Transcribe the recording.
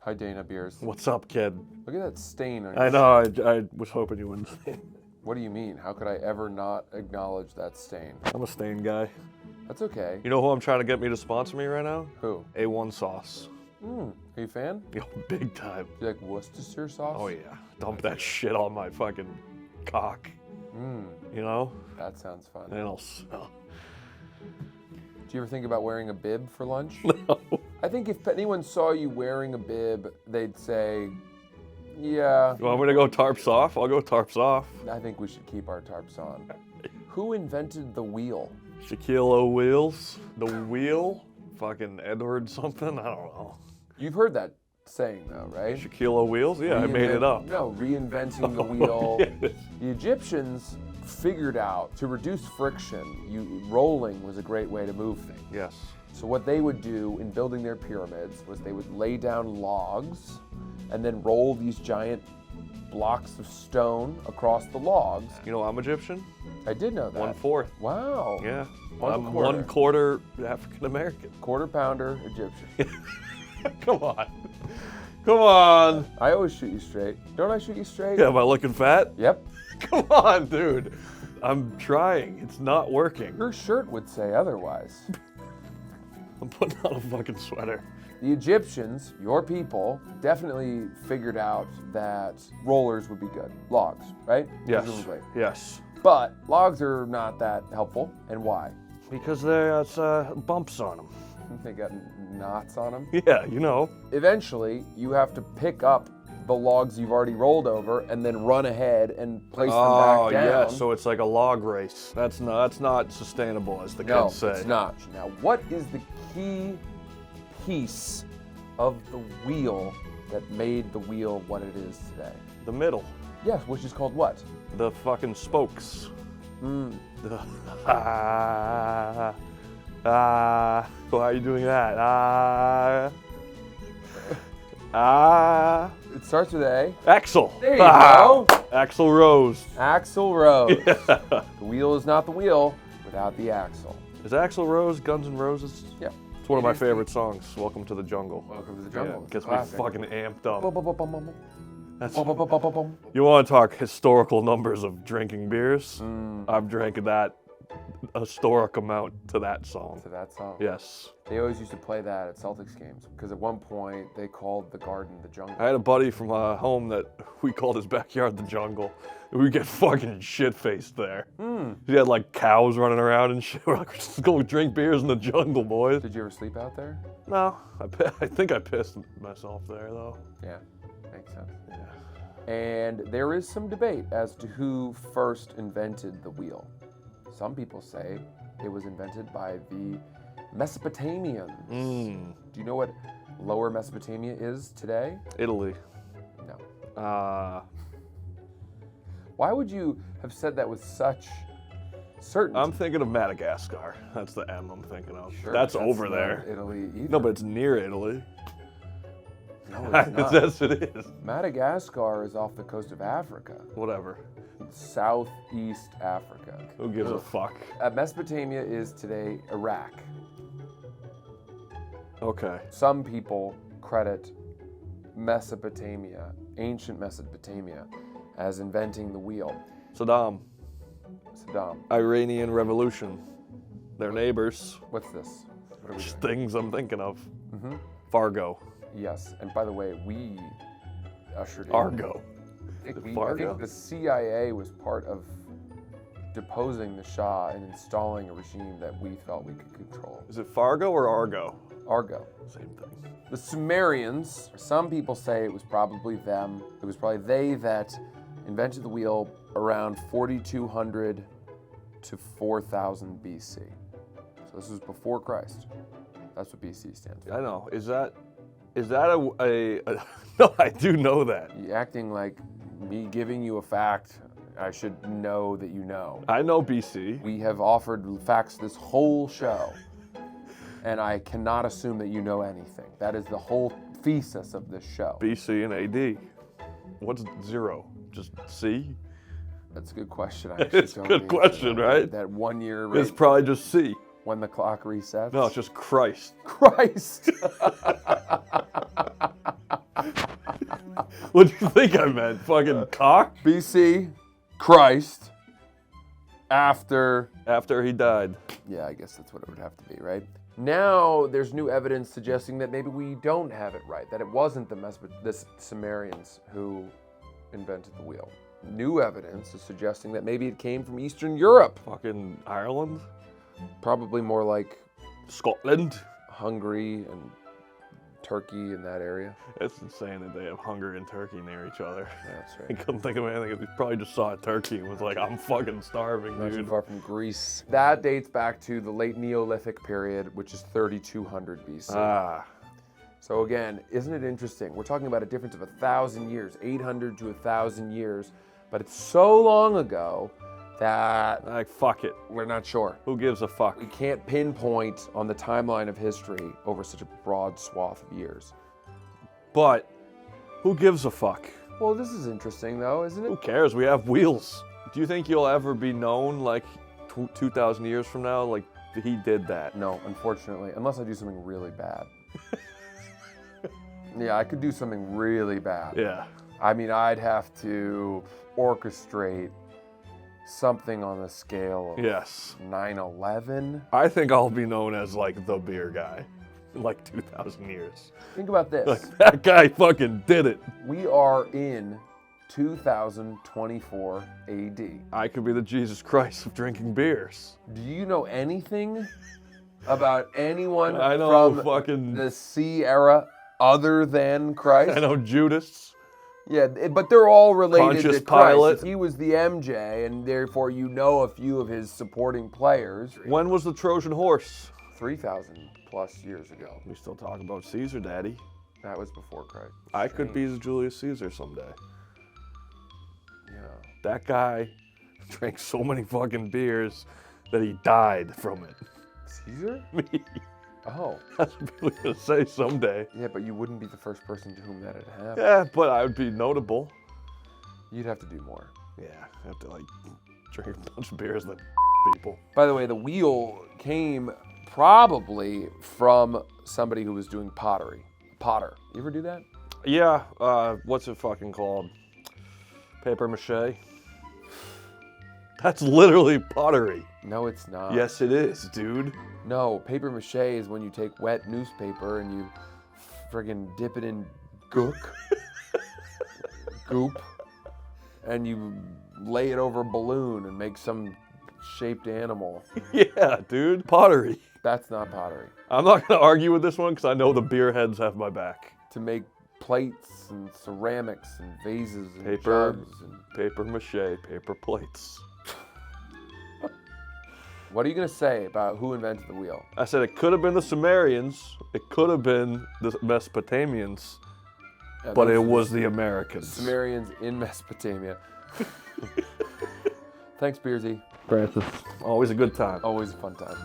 Hi, Dana Beers. What's up, kid? Look at that stain on your I know, I was hoping you wouldn't say. What do you mean? How could I ever not acknowledge that stain? I'm a stain guy. That's okay. You know who I'm trying to get me to sponsor me right now? Who? A1 sauce. Are you a fan? Yo, big time. Do you like Worcestershire sauce? Oh yeah. Dump that shit on my fucking cock. You know? That sounds fun. And it'll smell. Do you ever think about wearing a bib for lunch? No. I think if anyone saw you wearing a bib, they'd say, yeah. You want me to go tarps off? I'll go tarps off. I think we should keep our tarps on. Who invented the wheel? Shaquille O'Wheels. The wheel? Fucking Edward something? I don't know. You've heard that saying though, right? Shaquille O'Wheels? Yeah, I made it up. No, reinventing the wheel. Yes. The Egyptians figured out to reduce friction, rolling was a great way to move things. Yes. So what they would do in building their pyramids was they would lay down logs and then roll these giant blocks of stone across the logs. You know I'm Egyptian? I did know that. 1/4. Wow. Yeah. One I'm quarter. 1/4 African American. Quarter pounder Egyptian. Come on. Come on. I always shoot you straight. Don't I shoot you straight? Yeah, am I looking fat? Yep. Come on, dude. I'm trying. It's not working. Your shirt would say otherwise. I'm putting on a fucking sweater. The Egyptians, your people, definitely figured out that rollers would be good. Logs, right? Yes. Presumably. Yes. But logs are not that helpful. And why? Because there's bumps on them. They got knots on them. Yeah, you know. Eventually, you have to pick up the logs you've already rolled over and then run ahead and place them back down. Yeah, so it's like a log race. That's not sustainable, as the kids say. No, it's not. Now, what is the key piece of the wheel that made the wheel what it is today? The middle. Yes, which is called what? The fucking spokes. How are you doing that? It starts with A. Axle. There you go. Axle Rose. Axle Rose. Yeah. The wheel is not the wheel without the axle. Is Axle Rose Guns N' Roses? Yeah. It's one of my favorite songs. Welcome to the Jungle. Welcome to the jungle. Yeah, It's gets a me classic. fucking amped up. Bum, bum, bum, bum, bum, bum. That's, Bum, bum, bum, bum, bum, bum. you want to talk historical numbers of drinking beers? I've drank that historic amount to that song. To that song. Yes. They always used to play that at Celtics games because at one point they called the garden the jungle. I had a buddy from home that we called his backyard the jungle. We get fucking shit-faced there. He had like cows running around and shit. We're like, let's go drink beers in the jungle, boys. Did you ever sleep out there? No, I think I pissed myself there though. Yeah, makes sense. Yeah. And there is some debate as to who first invented the wheel. Some people say it was invented by the Mesopotamians. Do you know what Lower Mesopotamia is today? Italy. No. Why would you have said that with such certainty? I'm thinking of Madagascar. That's the M I'm thinking of. Sure, that's but over not there. Italy either. No, but it's near Italy. No, it's not. Yes, it is. Madagascar is off the coast of Africa. Whatever. Southeast Africa. Who gives a fuck? Mesopotamia is today Iraq. Okay. Some people credit Mesopotamia, ancient Mesopotamia, as inventing the wheel. Saddam. Iranian Revolution. They're neighbors. What's this? What are we Just doing? things I'm thinking of. Fargo. Yes, and by the way, we ushered in... Argo. I think Fargo? the CIA was part of deposing the Shah and installing a regime that we felt we could control. Is it Fargo or Argo? Argo. Same thing. The Sumerians, some people say it was probably them. It was probably they that invented the wheel around 4200 to 4000 BC. So this was before Christ. That's what BC stands for. I know. Is that a no, I do know that. You acting like me giving you a fact, I should know that you know. I know BC. We have offered facts this whole show, and I cannot assume that you know anything. That is the whole thesis of this show. BC and AD. What's 0? Just C? That's a good question. I actually It's a don't good answer question, that. right? That 1 year It's rate probably just C. when the clock resets. No, it's just Christ. Christ. What do you think I meant? Fucking cock? BC, Christ, after... After he died. Yeah, I guess that's what it would have to be, right? Now, there's new evidence suggesting that maybe we don't have it right, that it wasn't the Sumerians who invented the wheel. New evidence is suggesting that maybe it came from Eastern Europe. Fucking Ireland? Probably more like Scotland? Hungary and Turkey in that area. It's insane that they have Hungary and Turkey near each other. That's I right. couldn't think of anything. He probably just saw a turkey and was like, I'm fucking starving, Not too dude. far from Greece. That dates back to the late Neolithic period, which is 3200 BC. Ah. So again, isn't it interesting? We're talking about a difference of 1,000 years, 800 to 1,000 years, but it's so long ago that Like, fuck it. we're not sure. Who gives a fuck? We can't pinpoint on the timeline of history over such a broad swath of years. But who gives a fuck? Well, this is interesting though, isn't Who it? cares? We have wheels. Do you think you'll ever be known like 2,000 years from now? Like, he did that. No, unfortunately, unless I do something really bad. Yeah, I could do something really bad. Yeah. I mean, I'd have to orchestrate something on the scale of Yes. 9/11. I think I'll be known as like the beer guy in like 2,000 years. Think about this. Like, that guy fucking did it. We are in 2024 AD. I could be the Jesus Christ of drinking beers. Do you know anything about anyone I know from fucking. the C era other than Christ? I know Judas. Yeah, but they're all related Pontius to Christ. Pilate. He was the MJ, and therefore you know a few of his supporting players. When was the Trojan horse? 3,000 plus years ago. We still talk about Caesar, Daddy. That was before Christ. I could be the Julius Caesar someday. Yeah. That guy drank so many fucking beers that he died from it. Caesar? Me. Oh. That's what people are gonna say someday. Yeah, but you wouldn't be the first person to whom that had happened. Yeah, but I would be notable. You'd have to do more. Yeah, I have to like drink a bunch of beers that people. By the way, the wheel came probably from somebody who was doing pottery. Potter. You ever do that? Yeah, what's it fucking called? Paper mache? That's literally pottery. No, it's not. Yes, it is, dude. No, paper mache is when you take wet newspaper and you friggin' dip it in gook, goop, and you lay it over a balloon and make some shaped animal. Yeah, dude. Pottery. That's not pottery. I'm not gonna argue with this one because I know the beer heads have my back. To make plates and ceramics and vases and Paper. jugs and... Paper mache, paper plates. What are you gonna say about who invented the wheel? I said it could have been the Sumerians, it could have been the Mesopotamians, Yeah, but those it are was the Americans. Sumerians in Mesopotamia. Thanks, Beersy. Francis, always a good time. Always a fun time.